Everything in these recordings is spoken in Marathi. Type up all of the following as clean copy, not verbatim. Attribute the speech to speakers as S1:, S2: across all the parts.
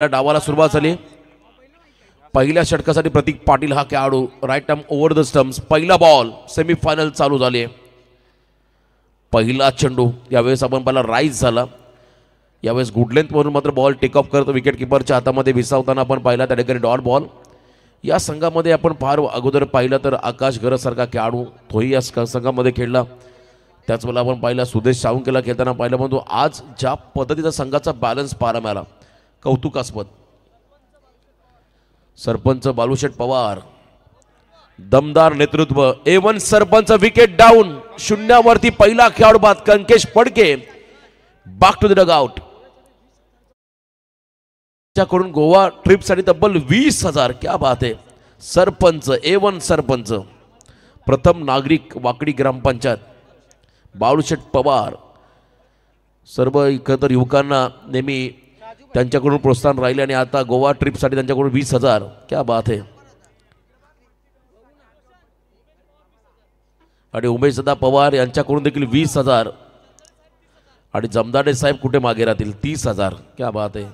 S1: डावाला सुरुवात झाली। पहिल्या षटकासाठी प्रतीक पाटील हा खेळाडू right arm over the stumps. पहिला बॉल सेमीफायनल चालू झाली। पहिला चेंडू यावेळेस आपण पाहिला राईज झाला। यावेळेस गुड लेंथ वरून मात्र बॉल टेक ऑफ करतो विकेट किपरच्या हातामध्ये विसावताना आपण पाहिला त्या ठिकाणी डॉट बॉल। या संघामध्ये आपण फार अगोदर पाहिलं तर आकाश गरजसारखा खेळाडू तोही या संघामध्ये खेळला। त्याचवेळेला आपण पाहिला सुदेश सावंकेला खेळताना पाहिलं, परंतु आज ज्या पद्धतीचा संघाचा बॅलन्स पाहायला मिळाला कौतुकास्पद। सरपंच बालूशेठ पवार दमदार नेतृत्व। A1 सरपंच विकेट डाऊन शून्यावरती पहिला खेळाडू बाद Kankesh Phadke back to the dugout. कडून गोवा ट्रिप साठी तब्बल 20,000। क्या बात है। सरपंच A1 सरपंच प्रथम नागरिक वाकडी ग्रामपंचायत बाळूशेठ पवार सर्व एकत्र युवकांना नेहमी त्यांच्याकडून प्रोत्साहन राहिले आणि आता गोवा ट्रिप साठी त्यांच्याकडून 20,000। क्या बात है। आणि उमेश दादा पवार यांच्याकडून देखील 20,000 आणि जमदाडे साहेब कुठे मागे राहतील 30,000। क्या बात है।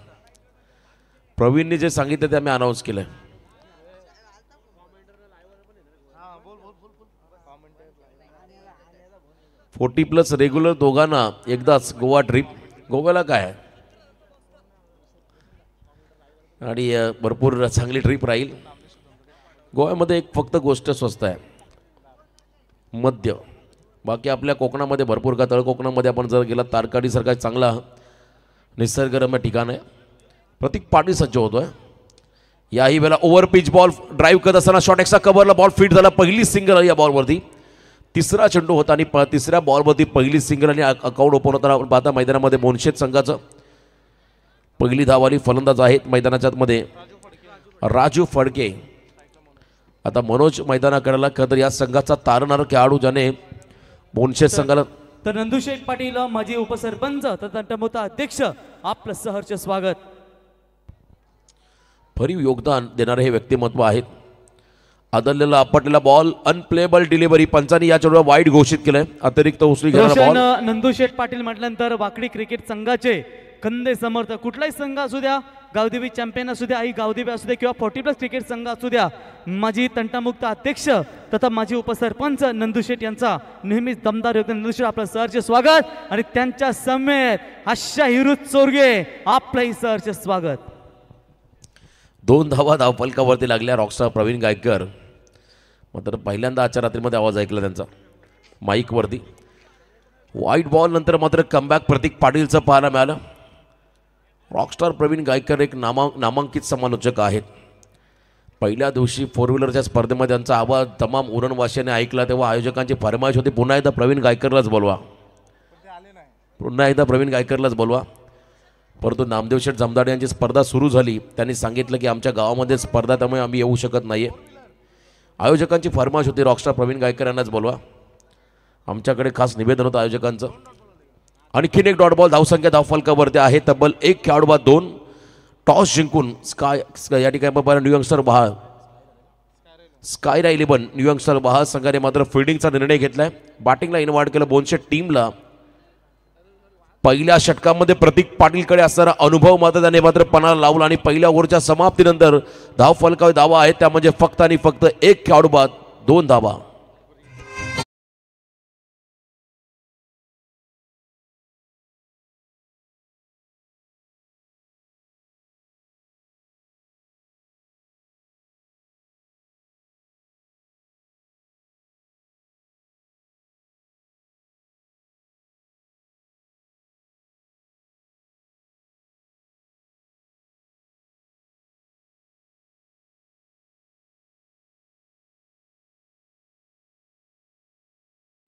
S1: प्रवीणने जे सांगितले ते आम्ही अनाउन्स केलंय। 40+ रेग्युलर दोघांना एकदाच गोवा ट्रिप। गोव्याला काय आणि भरपूर चांगली ट्रिप राहील। गोव्यामध्ये एक फक्त गोष्ट स्वस्त आहे, मद्य। बाकी आपल्या कोकणामध्ये भरपूर का तळ कोकणामध्ये आपण जर गेला तारकाडी सारखा चांगला निसर्गरम्य ठिकाण आहे। प्रतीक पाटील सज्ज होतोय। याही वेळेला ओव्हर पिच बॉल ड्राईव्ह करत असताना शॉट एक्स्ट्रा कव्हरला बॉल फिट झाला। पहिली सिंगल या बॉलवरती। तिसरा चेंडू होता आणि तिसऱ्या बॉलवरती पहिली सिंगल आणि अकाउंट ओपन होताना आपण पाहता मैदानामध्ये मोनशेत संघाचं पहिली धावाली फलंदाज आहेत मैदानाच्या मध्ये राजू फडके। आता मनोज मैदानाकडला खतर या संघाचा तारणारा खेळाडू ज्याने मोनशेत संघाला
S2: तर नंदुशेठ पाटील माजी उपसरपंच तंटमुक्त अध्यक्ष आपलं सहर्ष स्वागत।
S1: भरीव योगदान देणारे हे व्यक्तिमत्व आहेत। आदळलेला आपटलेला बॉल अनप्लेबल डिलिव्हरी पंचांनी या चेंडूला वाईड घोषित केलंय। अतिरिक्त उसळी घेणारा बॉल।
S2: नंदुशेठ पाटील म्हटल्यानंतर वाकडी क्रिकेट संघाचे खंदे समर्थक कुठलाही संघ असू द्या, गावदेवी चॅम्पियन असू द्या, आई गावदेवी असू द्या किंवा 40+ क्रिकेट संघ असू द्या, माजी तंटामुक्त अध्यक्ष तथा माजी उपसरपंच नंदुशेठ यांचा नेहमीच दमदार योगदान। नंदुशेठ आपलं सहर्ष स्वागत आणि त्यांच्या समेत आशा हिरुत चोरगे आपलंही सहर्ष स्वागत।
S1: 2 धावा धावफलकावरती लागल्या रॉकस्टार प्रवीण गायकर। मात्र पहिल्यांदा आजच्या रात्रीमध्ये आवाज ऐकला त्यांचा माईकवरती। वाईट बॉल नंतर मात्र कमबॅक प्रतीक पाटीलचं पाहायला मिळालं। रॉकस्टार प्रवीण गायकर एक नामांकित समालोचक आहेत। पहिल्या दिवशी 4 व्हीलरच्या स्पर्धेमध्ये त्यांचा आवाज तमाम उरणवासियांनी ऐकला तेव्हा आयोजकांची फरमाईश होती पुन्हा एकदा प्रवीण गायकरलाच बोलवा, पुन्हा एकदा प्रवीण गायकरलाच बोलवा। परंतु नामदेव शेठ जमदाडे यांची स्पर्धा सुरू झाली। त्यांनी सांगितलं की आमच्या गावामध्ये स्पर्धा त्यामुळे आम्ही येऊ शकत नाहीये। आयोजकांची फरमाईश होती रॉकस्टार प्रवीण गायकर यांनाच बोलवा। आमच्याकडे खास निवेदन होतं आयोजकांचं। आणखीन एक डॉट बॉल धावसंख्या धावफलकावरती आहे तब्बल 1 खेळाडू बाद 2। टॉस जिंकून स्काय या ठिकाणी आपण new youngster Bahal स्कायरा 11 new youngster Bahal संघाने मात्र फिल्डिंगचा निर्णय घेतलाय। बॅटिंगला इनवार्ड केलं बोनशेट टीमला। पहिल्या षटकामध्ये प्रतीक पाटीलकडे असणारा अनुभव मात्र त्याने मात्र पणाला लावला आणि पहिल्या ओव्हरच्या समाप्तीनंतर धावफलकावर धावा आहेत त्या म्हणजे फक्त आणि फक्त 1 खेळाडू बाद 2 धावा।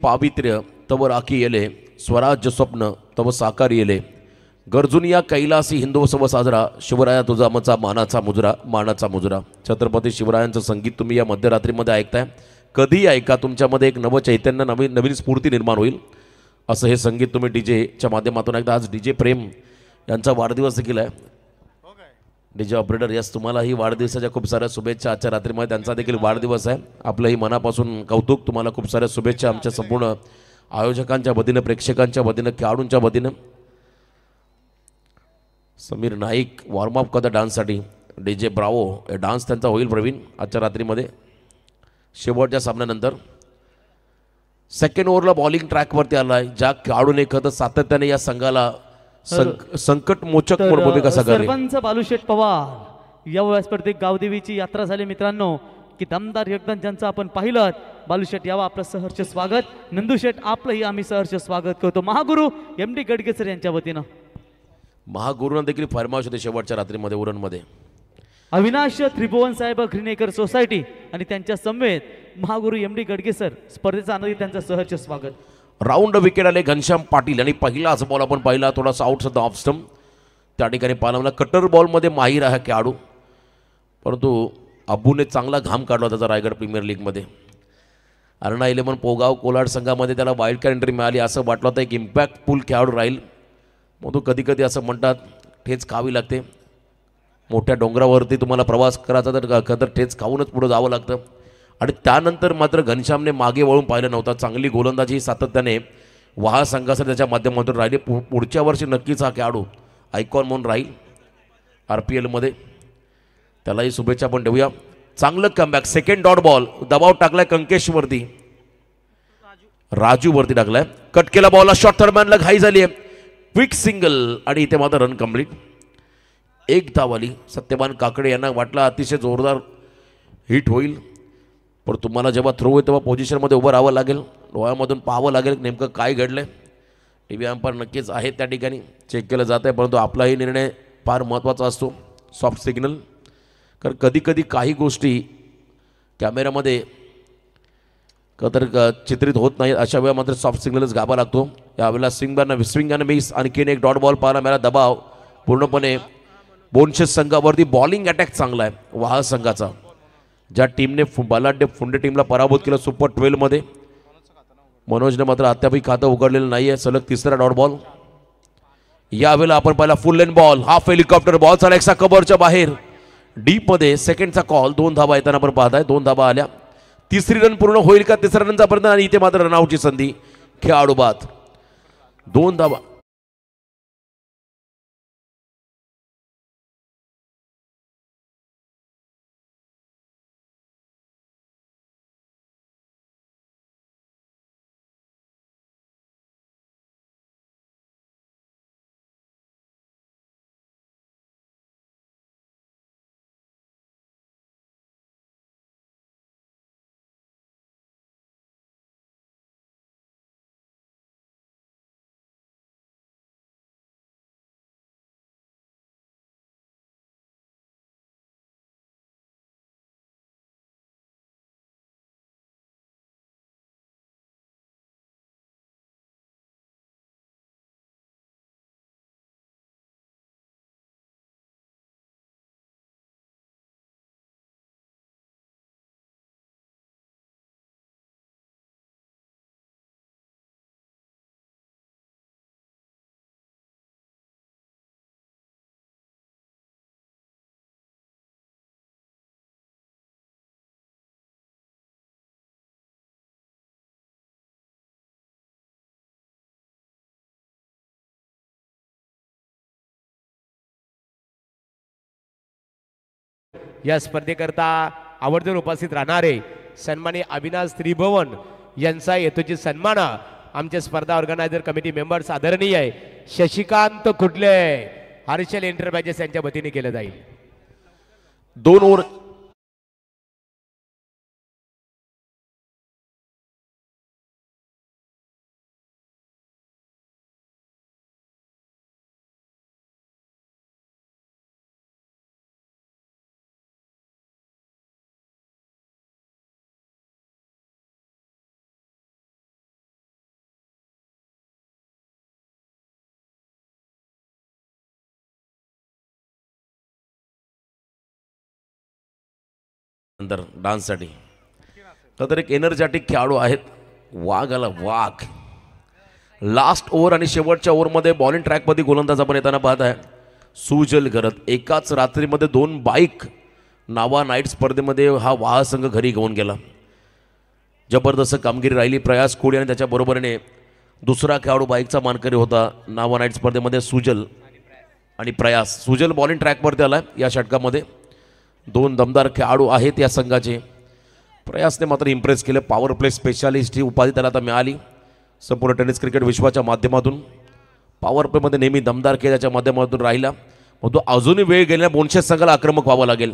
S1: पावित्र्य तव राखी येले स्वराज्य स्वप्न तव साकार येले गरजून या कैलासी हिंदोत्सव साजरा शिवराया तुझा आमचा मानाचा मुजरा मानाचा मुजरा। छत्रपती शिवरायांचं संगीत तुम्ही या मध्यरात्रीमध्ये ऐकताय। कधी ऐका तुमच्यामध्ये एक नव चैतन्य नवीन स्फूर्ती निर्माण होईल असं हे संगीत तुम्ही डीजेच्या माध्यमातून ऐकता। आज डीजे प्रेम यांचा वाढदिवस देखील आहे। डीजे ऑपरेटर यस तुम्हालाही वाढदिवसाच्या खूप साऱ्या शुभेच्छा। आजच्या रात्रीमध्ये त्यांचा देखील वाढदिवस आहे। आपलंही मनापासून कौतुक, तुम्हाला खूप साऱ्या शुभेच्छा आमच्या संपूर्ण आयोजकांच्या वतीनं, प्रेक्षकांच्या वतीनं, खेळाडूंच्या वतीनं। समीर नाईक वॉर्मअप करता डान्ससाठी. DJ ब्रावो हे डान्स त्यांचा होईल प्रवीण आजच्या रात्रीमध्ये शेवटच्या सामन्यानंतर. सेकंड ओव्हरला बॉलिंग ट्रॅकवरती आला आहे. ज्या खेळाडूने खरं सातत्याने या संघाला संकटमोचक म्हणून भूमिका साकारली.
S2: सरपंच बालूशेठ पवार या स्पर्धेत गावदेवीची यात्रा झाली मित्रांनो की दमदार योगदान ज्यांचं आपण पाहिलं. बालूशेठ यावं आपलं सहर्ष स्वागत. नंदूशेठ आपलंही आम्ही सहर्ष स्वागत करतो. महागुरु MD गडगेसर यांच्या वतीनं.
S1: महागुरूंना देखील फरमाईश होते शेवटच्या रात्रीमध्ये उरणमध्ये.
S2: अविनाश त्रिभुवन साहेब ग्रीनेकर सोसायटी आणि त्यांच्या समवेत महागुरु MD गडगेसर स्पर्धेचा आनंदी त्यांचं सहर्ष स्वागत.
S1: राऊंड विकेट आले घनश्याम पाटील आणि पहिलाच बॉल आपण पाहिला थोडासा आउट सध्या ऑफ स्टंप त्या ठिकाणी पाहिला. कटर बॉलमध्ये माहीर आहे खेळाडू परंतु अबूने चांगला घाम काढला त्याचा रायगड प्रीमियर लीगमध्ये. अरुणा 11 पोगाव कोलाड संघामध्ये त्याला वाईल्ड कार्ड एंट्री मिळाली असं वाटलं होतं एक इम्पॅक्टफुल खेळाडू राहील. मग तो कधी कधी असं म्हणतात ठेच खावी लागते. मोठ्या डोंगरावरती तुम्हाला प्रवास करायचा तर ठेच खाऊनच पुढं जावं लागतं. आणि त्यानंतर मात्र घनश्यामने मागे वळून पाहिलं नव्हतं. चांगली गोलंदाजी सातत्याने वहा संघासाठी त्याच्या माध्यमातून राहिली. पुढच्या वर्षी नक्कीच हा खेळाडू आयकॉन म्हणून राहील RPLमध्ये. त्यालाही शुभेच्छा पण देऊया. चांगलं कमबॅक. सेकंड डॉट बॉल दबाव टाकलाय कंकेशवरती राजूवरती टाकलाय. कट केला बॉलला शॉर्ट थर्डमॅनला घाई झाली आहे. क्विक सिंगल आणि इथे मात्र रन कंप्लीट. एक धाव आली. सत्यवान काकडे यांना वाटलं अतिशय जोरदार हिट होईल पण तुम्हाला जेव्हा थ्रो होईल तेव्हा पोझिशनमध्ये उभं राहावं लागेल. डोळ्यामधून पाहावं लागेल नेमकं काय घडलं आहे. TV अंपायर नक्कीच आहेत त्या ठिकाणी चेक केलं जात आहे परंतु आपलाही निर्णय फार महत्त्वाचा असतो. सॉफ्ट सिग्नल कारण कधी कधी काही गोष्टी कॅमेऱ्यामध्ये तर चित्रित होत नाहीत. अशा वेळा मात्र सॉफ्ट सिग्नलच घाबा लागतो. यावेळेला स्विंग आणि मिस. आणखीन एक डॉट बॉल पाहायला मिळाला. दबाव पूर्णपणे बोनशेस संघावरती. बॉलिंग अटॅक चांगला आहे वाहा संघाचा. ज्या टीमने बलाढ्य फुंडे टीमला पराभूत केलं सुपर 12मध्ये मनोजने मात्र अद्यापही खातं उघडलेलं नाही आहे. सलग तिसरा डॉट बॉल. यावेळेला आपण पाहिला फुल लेन बॉल. हाफ हेलिकॉप्टर बॉल चाला एक्सा कव्हरच्या बाहेर डीपमध्ये. सेकंडचा कॉल. 2 धाबा येताना आपण पाहताय. 2 धाबा आल्या. तिसरी रन पूर्ण होईल का. तिसऱ्या रनचा प्रयत्न आणि इथे मात्र रनआउटची संधी खेळाडू बाद. 2 धाबा.
S3: या स्पर्धेकरता आवर्जून उपस्थित राहणारे सन्माननीय अविनाश त्रिभुवन यांचा येतोची सन्मान आमचे स्पर्धा ऑर्गनायझर कमिटी मेंबर्स आदरणीय आहे शशिकांत कुडले हर्षल एंटरप्राइजेस यांच्या वतीने केलं जाईल.
S1: 2 ओव्हर. नंतर डान्ससाठी तर एक एनर्जॅटिक खेळाडू आहेत. वाघ आला वाघ. लास्ट ओव्हर आणि शेवटच्या ओव्हरमध्ये बॉलिंग ट्रॅकमध्ये गोलंदाज आपण येताना पाहत आहे. सुजल करत एकाच रात्रीमध्ये 2 बाईक नावा नाईट स्पर्धेमध्ये हा वाह संघ घरी घेऊन गेला. जबरदस्त कामगिरी राहिली. प्रयास कोळी आणि त्याच्या बरोबरीने दुसरा खेळाडू बाईकचा मानकरी होता नावा नाईट स्पर्धेमध्ये सुजल. आणि प्रयास. सुजल बॉलिंग ट्रॅकवरती आला या षटकामध्ये. 2 दमदार खेळाडू आहेत या संघाचे. प्रयासने मात्र इम्प्रेस केलं. पॉवर प्ले स्पेशालिस्ट ही उपाधी त्याला आता मिळाली संपूर्ण टेनिस क्रिकेट विश्वाच्या माध्यमातून. पॉवर प्लेमध्ये नेहमी दमदार खेळ त्याच्या माध्यमातून राहिला. मग तो अजूनही वेळ गेल्या बोनशेस संघाला आक्रमक व्हावं लागेल.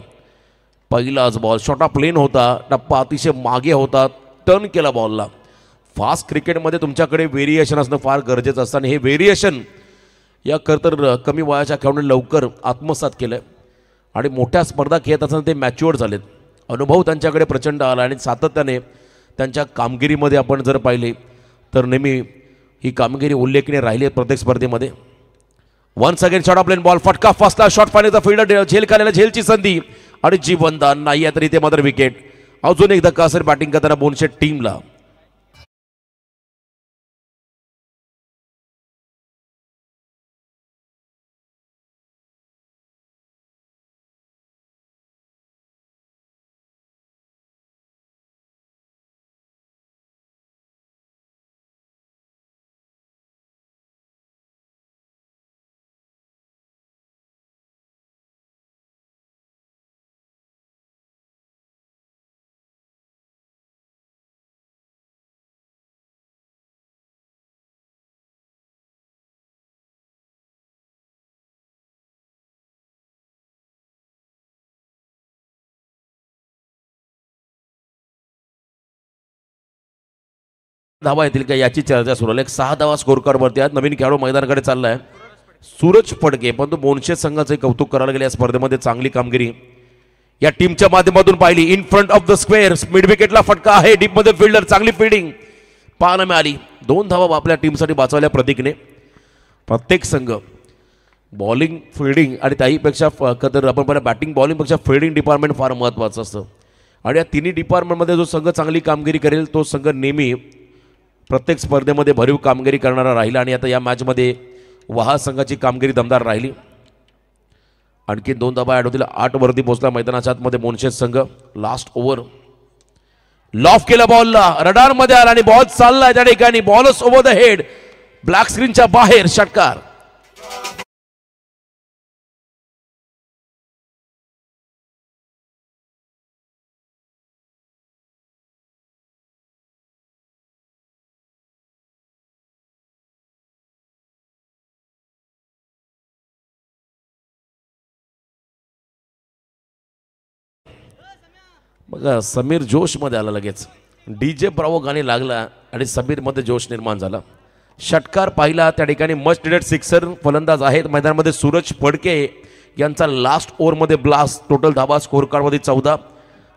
S1: पहिलाच बॉल शॉर्ट ऑफ प्लेन होता, टप्पा अतिशय मागे होता, टर्न केला बॉलला. फास्ट क्रिकेटमध्ये तुमच्याकडे व्हेरिएशन असणं फार गरजेचं असतं आणि हे व्हेरिएशन या तर कमी वयाच्या खेळाडूंनी लवकर आत्मसात केलं आहे आणि मोठ्या स्पर्धा खेळत असताना ते मॅच्युअर झालेत. अनुभव त्यांच्याकडे प्रचंड आला आणि सातत्याने त्यांच्या कामगिरीमध्ये आपण जर पाहिले तर नेहमी ही कामगिरी उल्लेखनीय राहिली आहे प्रत्येक स्पर्धेमध्ये. Once again short of plain ball, फटका फसला, शॉर्ट फायनलचा फिल्डर झेल खाल्याला झेलची संधी आणि जीवनदान नाही आहे तरी ते मात्र विकेट. अजून एक धक्का असेल बॅटिंग करताना बोनशेट टीमला. धावा येतील का याची चर्चा सुरू आहे. एक 6 धावा स्कोर कार्डवरती आहेत. नवीन खेळाडू मैदानाकडे चाललाय सूरज फडके. परंतु बोनशेस संघाचे कौतुक करायला गेले या स्पर्धेमध्ये. चांगली कामगिरी या टीमच्या माध्यमातून पाहिली. In front of the square mid विकेटला फटका आहे. डीप मध्ये फिल्डर चांगली फिल्डिंग पाहायला मिळाली. 2 धावा आपल्या टीमसाठी वाचवल्या प्रतीकने. प्रत्येक संघ बॉलिंग फिल्डिंग आणि त्याहीपेक्षा तर आपण पहिला बॅटिंग बॉलिंगपेक्षा फिल्डिंग डिपार्टमेंट फार महत्त्वाचं असतं आणि या तिन्ही डिपार्टमेंटमध्ये जो संघ चांगली कामगिरी करेल तो संघ नेहमी प्रत्येक स्पर्धेमध्ये भरीव कामगिरी करणारा राहिला. आणि आता या मॅचमध्ये वहा संघाची कामगिरी दमदार राहिली. आणखी 2 धावा ॲड होतील. 8 वरती पोहोचला मैदानाच्या आतमध्ये बोनशेस संघ. लास्ट ओव्हर लॉफ केला बॉलला, रडारमध्ये आला आणि बॉल चाललाय त्या ठिकाणी. बॉलच ओव्हर द हेड, ब्लॅक स्क्रीनच्या बाहेर, षटकार. बघा समीर जोशमध्ये आला लगेच. DJ ब्रावो गाणी लागला आणि समीरमध्ये जोश निर्माण झाला. षटकार पाहिला त्या ठिकाणी. मच डिडेड सिक्सर फलंदाज आहेत मैदानामध्ये सूरज फडके यांचा लास्ट ओव्हरमध्ये ब्लास्ट. टोटल धावा स्कोर कार्डमध्ये 14.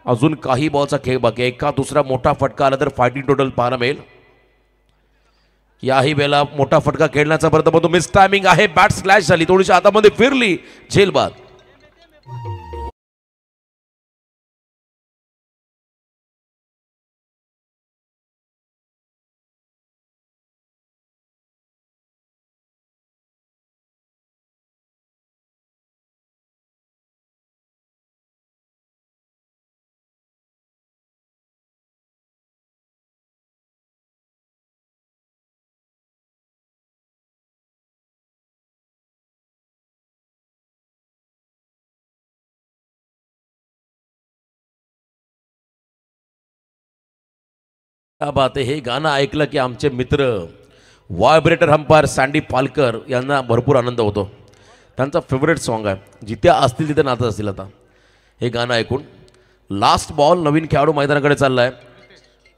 S1: अजून काही बॉलचा खेळ बाकी आहे. एका दुसरा मोठा फटका आला तर फायटिंग टोटल पाहायला मिळेल. याही वेळेला मोठा फटका खेळण्याचा प्रयत्न तो मिस टायमिंग आहे. बॅट स्लॅश झाली, थोडीशी हातामध्ये फिरली, झेल बाद. क्या बात आहे. हे गाणं ऐकलं की आमचे मित्र व्हायब्रेटर अंपायर सँडी पालकर यांना भरपूर आनंद होतो. त्यांचा फेवरेट सॉन्ग आहे. जिथे असतील तिथे नाचत असतील आता हे गाणं ऐकून. लास्ट बॉल नवीन खेळाडू मैदानाकडे चाललाय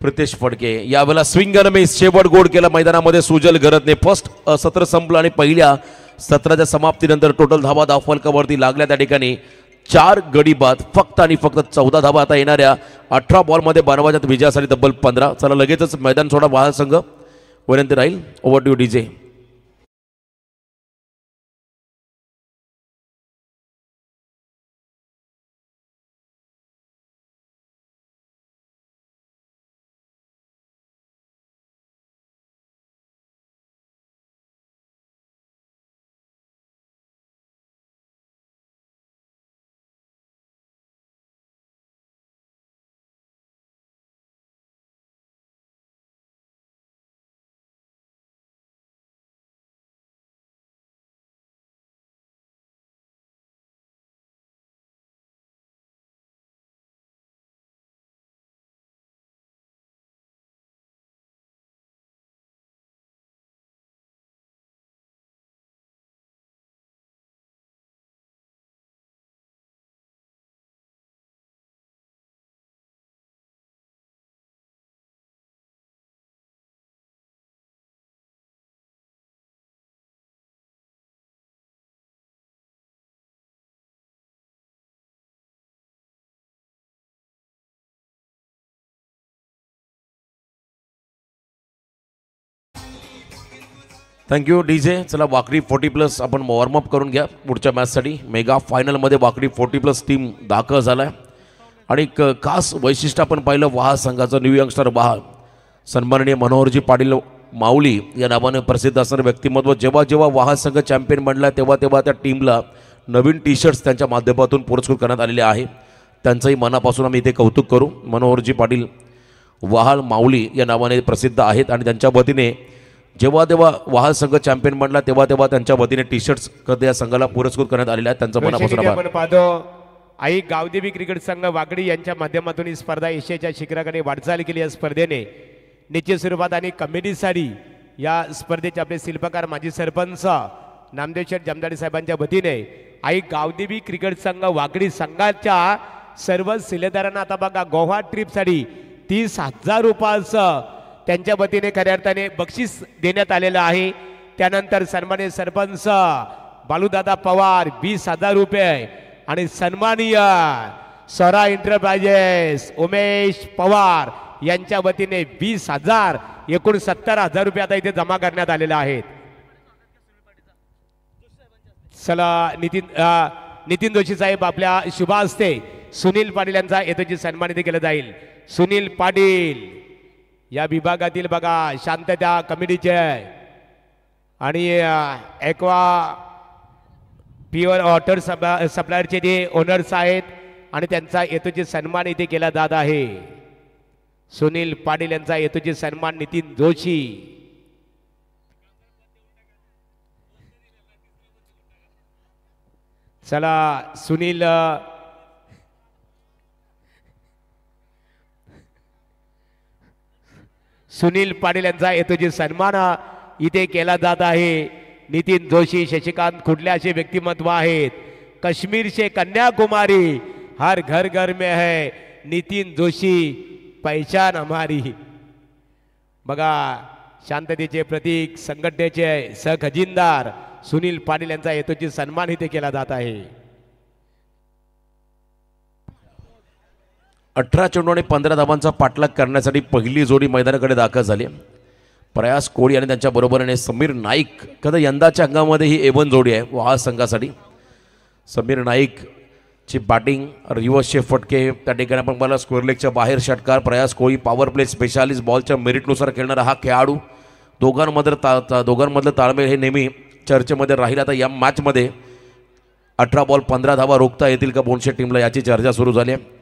S1: प्रितेश फडके. यावेळेला स्विंग अन मिस, शेवट गोड केला मैदानामध्ये सुजल गरजने. फर्स्ट सत्र संपलं आणि पहिल्या सत्राच्या समाप्तीनंतर टोटल धावा धावफलकावरती लागल्या त्या ठिकाणी 4 गडी बाद. फक्त आणि फक्त 14 धावा आता येणाऱ्या 18 बॉलमध्ये बनवायच्यात विजयासाठी तब्बल 15. चला लगेचच मैदान सोडा वाहा संघ. विनंती राहील. Over to DJ. Thank you DJ. चला वाकडी 40+ आपण वॉर्मअप करून घ्या पुढच्या मॅचसाठी. मेगा फायनलमध्ये वाकडी 40+ टीम दाखल झाला आहे. आणि एक खास वैशिष्ट्य आपण पाहिलं वाहा संघाचं न्यू यंगस्टर वाहा सन्माननीय मनोहरजी पाटील माऊली या नावाने प्रसिद्ध असणारं व्यक्तिमत्व. जेव्हा जेव्हा वाहा संघ चॅम्पियन बनला तेव्हा तेव्हा त्या टीमला नवीन टी शर्ट्स त्यांच्या माध्यमातून पुरस्कृत करण्यात आलेले आहे. त्यांचंही मनापासून आम्ही इथे कौतुक करू. मनोहरजी पाटील वाहाल माऊली या नावाने प्रसिद्ध आहेत आणि त्यांच्या वतीने जेव्हा जेव्हा वाहाल संघ चॅम्पियन बनला तेव्हा तेव्हा त्यांच्या वतीने टी शर्ट्स या संघाला पुरस्कृत करण्यात आलेले आहेत. त्यांचं मनापासून आभार.
S3: आपण पाहतो आई गावदेवी क्रिकेट संघ वाकडी यांच्या माध्यमातून ही स्पर्धा एशियाच्या शिखराकडे वाटचाल केली. या स्पर्धेने निश्चित स्वरूपात आणि कमिटीसाठी या स्पर्धेचे आपले शिल्पकार माजी सरपंच नामदेव शेठ जमदाडे साहेबांच्या वतीने आई गावदेवी क्रिकेट संघ वाकडी संघाच्या सर्व शिलेदारांना आता बघा गोवा ट्रिपसाठी 30,000 रुपयाचं त्यांच्या वतीने खऱ्या अर्थाने बक्षीस देण्यात आलेलं आहे. त्यानंतर सन्माननीय सरपंच बालूदादा पवार 20,000 रुपये आणि सन्माननीय स्वरा एंटरप्राइजेस उमेश पवार यांच्या वतीने 20,000 एकूण 70,000 रुपये आता इथे जमा करण्यात आलेले आहेत. चला नितीन जोशी साहेब आपल्या शुभ हस्ते सुनील पाटील यांचा येतोची सन्मानित केलं जाईल. सुनील पाटील या विभागातील बघा शांतता कमिटीचे आणि एक्वा प्युअर वॉटर सप्लायरचे जे ओनर्स आहेत आणि त्यांचा येतोची सन्मान इथे केला जात आहे. सुनील पाटील यांचा येतोची सन्मान नितीन जोशी. चला सुनील पाटील यांचा येतोची सन्मान इथे केला जात आहे. नितीन जोशी शशिकांत खुडले असे व्यक्तिमत्व आहेत. काश्मीर कन्याकुमारी हर घर घर में है नितीन जोशी पहचान हमारी. बघा शांततेचे प्रतीक संघटनेचे सहखजिनदार सुनील पाटील यांचा येतोची सन्मान इथे केला जात आहे.
S1: 18 चेंडू आणि 15 धावांचा पाठलाग करण्यासाठी पहिली जोडी मैदानाकडे दाखल झाली. प्रयास कोळी आणि त्यांच्या बरोबरीने समीर नाईक. कदा यंदाच्या अंगामध्ये ही A1 जोडी आहे वाहा संघासाठी. समीर नाईकची बॅटिंग रिव्हर्सचे फटके त्या ठिकाणी आपण मला स्क्वेअर लेगच्या बाहेर षटकार. प्रयास कोळी पॉवर प्ले स्पेशालिस्ट बॉलच्या मेरिटनुसार खेळणारा हा खेळाडू. दोघांमधलं ताळमेळ हे नेहमी चर्चेमध्ये राहील. आता या मॅचमध्ये 18 बॉल 15 धावा रोखता येतील का बोनशे टीमला याची चर्चा सुरू झाली आहे.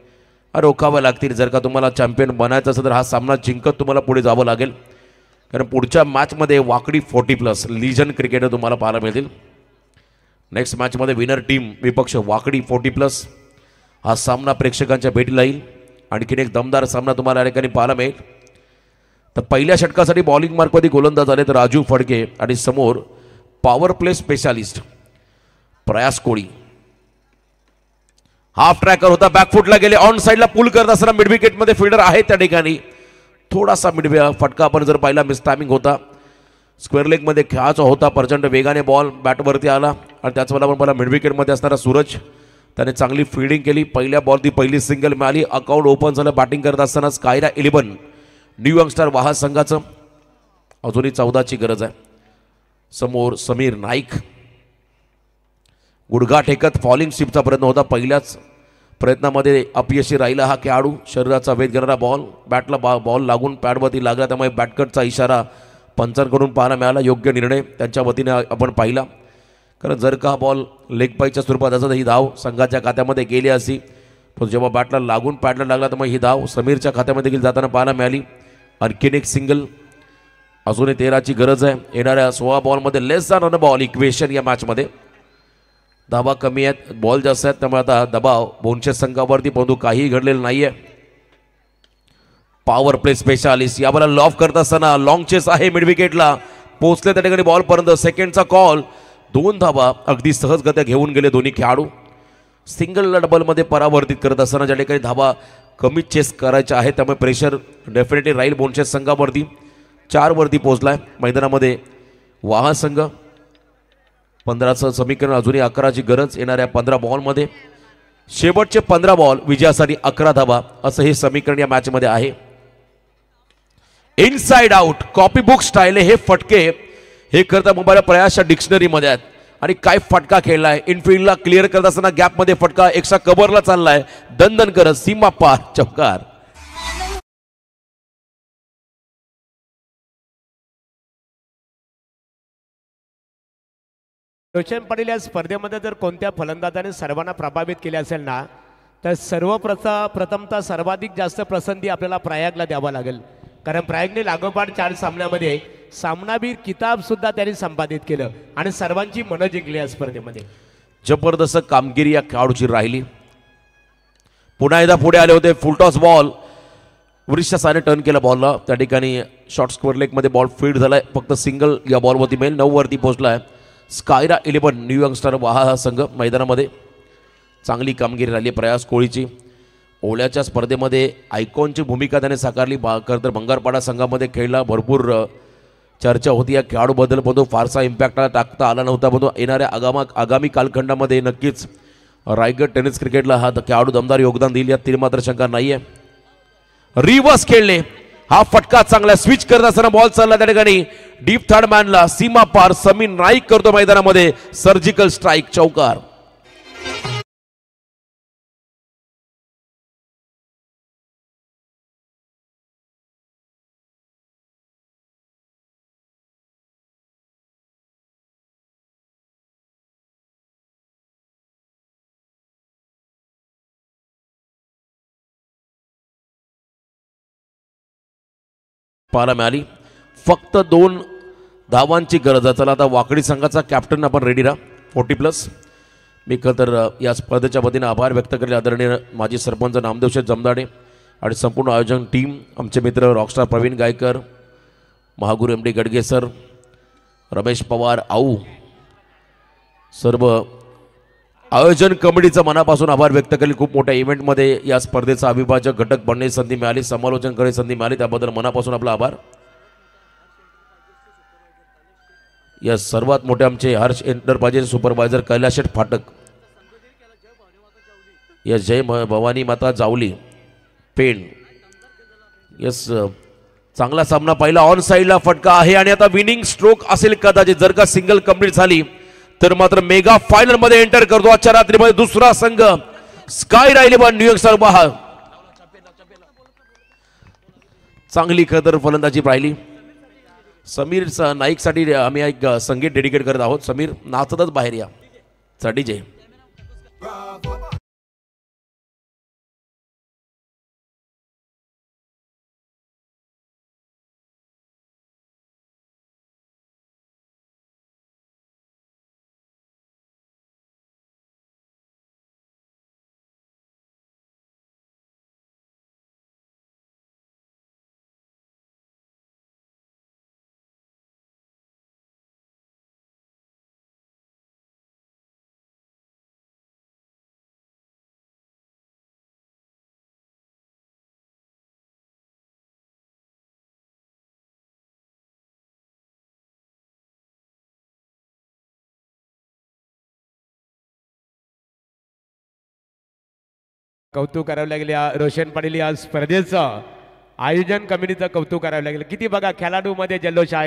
S1: रोखाव्या लागतील जर का तुम्हाला चॅम्पियन बनायचं असेल तर हा सामना जिंकत तुम्हाला पुढे जावं लागेल. कारण पुढच्या मॅचमध्ये वाकडी 40+ लिजन क्रिकेटर तुम्हाला पाहायला मिळतील. नेक्स्ट मॅचमध्ये विनर टीम विपक्ष वाकडी 40+ हा सामना प्रेक्षकांच्या भेटीला येईल. आणखीन एक दमदार सामना तुम्हाला या ठिकाणी पाहायला मिळेल. तर पहिल्या षटकासाठी बॉलिंग मार्कमध्ये गोलंदाज आले तर राजू फडके आणि समोर पॉवर प्ले स्पेशालिस्ट प्रयास कोळी. हाफ ट्रॅकर होता बॅकफुटला गेले ऑन साईडला पुल करत असताना मिड विकेटमध्ये फिल्डर आहे त्या ठिकाणी. थोडासा फटका आपण जर पाहिला मिस टायमिंग होता. स्क्वेअर लेगमध्ये खेळाचा होता. प्रचंड वेगाने बॉल बॅटवरती आला आणि त्याचवेळेला आपण मिड विकेटमध्ये असणारा सूरज त्याने चांगली फिल्डिंग केली. पहिल्या बॉलची पहिली सिंगल मिळाली. अकाउंट ओपन झालं. बॅटिंग करत असताना स्कायरा 11 न्यू यंगस्टर वाहा संघाचं अजूनही 14ची गरज आहे. समोर समीर नाईक गुडघा टेकत फॉलिंग शिपचा प्रयत्न होता. पहिल्याच प्रयत्नामध्ये अपयशी राहिला हा खेळाडू. शरीराचा वेध घेणारा बॉल बॅटला बॉल लागून पॅडवरती लागला. त्यामुळे बॅटकटचा इशारा पंचांकडून पाहायला मिळाला. योग्य निर्णय त्यांच्या वतीने आपण पाहिला. कारण जर का बॉल लेग पाईच्या स्वरूपात असा तर ही धाव संघाच्या खात्यामध्ये गेली असती. पण जेव्हा बॅटला लागून पॅडला लागला तर मग ही धाव समीरच्या खात्यामध्ये देखील जाताना पाहायला मिळाली. आणखीन एक सिंगल. अजूनही 13ची गरज आहे. येणाऱ्या 16 बॉलमध्ये लेस दॅन रन बॉल इक्वेशन या मॅचमध्ये. धावा कमी आहेत बॉल जास्त आहेत त्यामुळे आता दबाव बोनशे संघावरती परंतु काहीही घडलेलं नाहीये. पॉवर प्ले स्पेशालिस्ट यावेळेला लॉफ करत असताना लॉंग चेस आहे. मिड विकेटला पोहोचले त्या ठिकाणी बॉल पर्यंत. सेकंडचा कॉल. 2 धावा अगदी सहजगत्या घेऊन गेले दोन्ही खेळाडू. सिंगल डबलमध्ये परावर्तित करत असताना ज्या ठिकाणी धावा कमी चेस करायच्या आहेत त्यामुळे प्रेशर डेफिनेटली राहील बोनशे संघावरती. 4 वरती पोहोचलाय मैदानामध्ये वाहा संघ. 15चं समीकरण अजूनही 11ची गरज. येणाऱ्या 15 बॉलमध्ये शेवटचे 15 बॉल विजयासाठी 11 धावा असं हे समीकरण या मॅचमध्ये आहे. Inside out copy book style हे फटके हे करता मोबाईल प्रयासच्या डिक्शनरीमध्ये आहेत आणि काय फटका खेळलाय. इनफिल्डला क्लिअर करत असताना गॅपमध्ये फटका एक्स्ट्रा कव्हरला चाललाय. दणदण करत सीमा पार चौकार.
S3: रोशन पाटील या स्पर्धेमध्ये जर कोणत्या फलंदाजाने सर्वांना प्रभावित केले असेल ना, तर प्रथमतः सर्वाधिक जास्त पसंती आपल्याला प्रयागला द्यावा लागेल. कारण प्रयागने लागोपाठ 4 सामन्यामध्ये सामनावीर किताब सुद्धा त्यांनी संपादित केलं आणि सर्वांची मनं जिंकली या स्पर्धेमध्ये.
S1: जबरदस्त कामगिरी या खेळाडूची राहिली. पुन्हा एकदा पुढे आले होते. फुलटॉस बॉल वरिष्ठ साने टर्न केला बॉलला. त्या ठिकाणी शॉर्ट स्क्वेअर लेगमध्ये बॉल फील्ड झालाय. फक्त सिंगल या बॉलवरती मेल 9 वरती पोहोचलाय. स्कायरा 11 न्यू यंगस्टर हा संघ मैदानामध्ये. चांगली कामगिरी राहिली प्रयास कोळीची. ओल्याच्या स्पर्धेमध्ये आयकॉनची भूमिका त्याने साकारली. तर बंगारपाडा संघामध्ये खेळला. भरपूर चर्चा होती या खेळाडूबद्दल, परंतु फारसा इम्पॅक्ट टाकता आला नव्हता. परंतु येणाऱ्या आगामी कालखंडामध्ये नक्कीच रायगड टेनिस क्रिकेटला हा खेळाडू दमदार योगदान देईल यात मात्र शंका नाहीये. रिव्हर्स खेळले. हा फटका चांगला स्विच करत असताना बॉल चालला त्या ठिकाणी डीप थर्ड मॅनला. सीमा पार समीर नाईक करतो मैदानामध्ये सर्जिकल स्ट्राईक चौकार. पाहायला मिळाली. फक्त 2 धावांची गरज आहे. चला आता वाकडी संघाचा कॅप्टन आपण रेडी राहा. 40+. मी खरं तर या स्पर्धेच्या वतीने आभार व्यक्त केले आदरणीय माजी सरपंच नामदेव शेठ जमदाडे आणि संपूर्ण आयोजन टीम, आमचे मित्र रॉकस्टार प्रवीण गायकर, महागुरू MD गडगे सर, रमेश पवार, आऊ, सर्व आयोजन कमिटीचा मनापासून आभार व्यक्त केले. खूप मोठ्या इव्हेंटमध्ये या स्पर्धेचा अविभाज्य घटक बनण्याची संधी मिळाली, समालोचन करण्याची संधी मिळाली, त्याबद्दल मनापासून आपला आभार. या सर्वात मोठे आमचे हर्ष एंटरप्राइजेस सुपरवायझर कैलाश फाटक, यस जय भवानी माता जावली पेन. यस चांगला सामना पाहिला. ऑन साईडला फटका आहे आणि आता विनिंग स्ट्रोक असेल कदाचित. जर का सिंगल कंप्लीट झाली तर मात्र मेगा फायनल मध्ये एंटर करतो आजच्या रात्रीमध्ये दुसरा संघ स्कायरा 11 न्यू यॉर्क स्टार बहा. चांगली खतर फलंदाजी पाहिली. समीर नाईक साठी आम्ही एक संगीत डेडिकेट करत आहोत. समीर नाचतच बाहेर या साठी जय.
S3: कौतुक करावं लागेल या रोशन पाटील या स्पर्धेचं आयोजन कमिटीचं कौतुक करावं लागेल. किती बघा खेळाडूमध्ये जल्लोष आहे.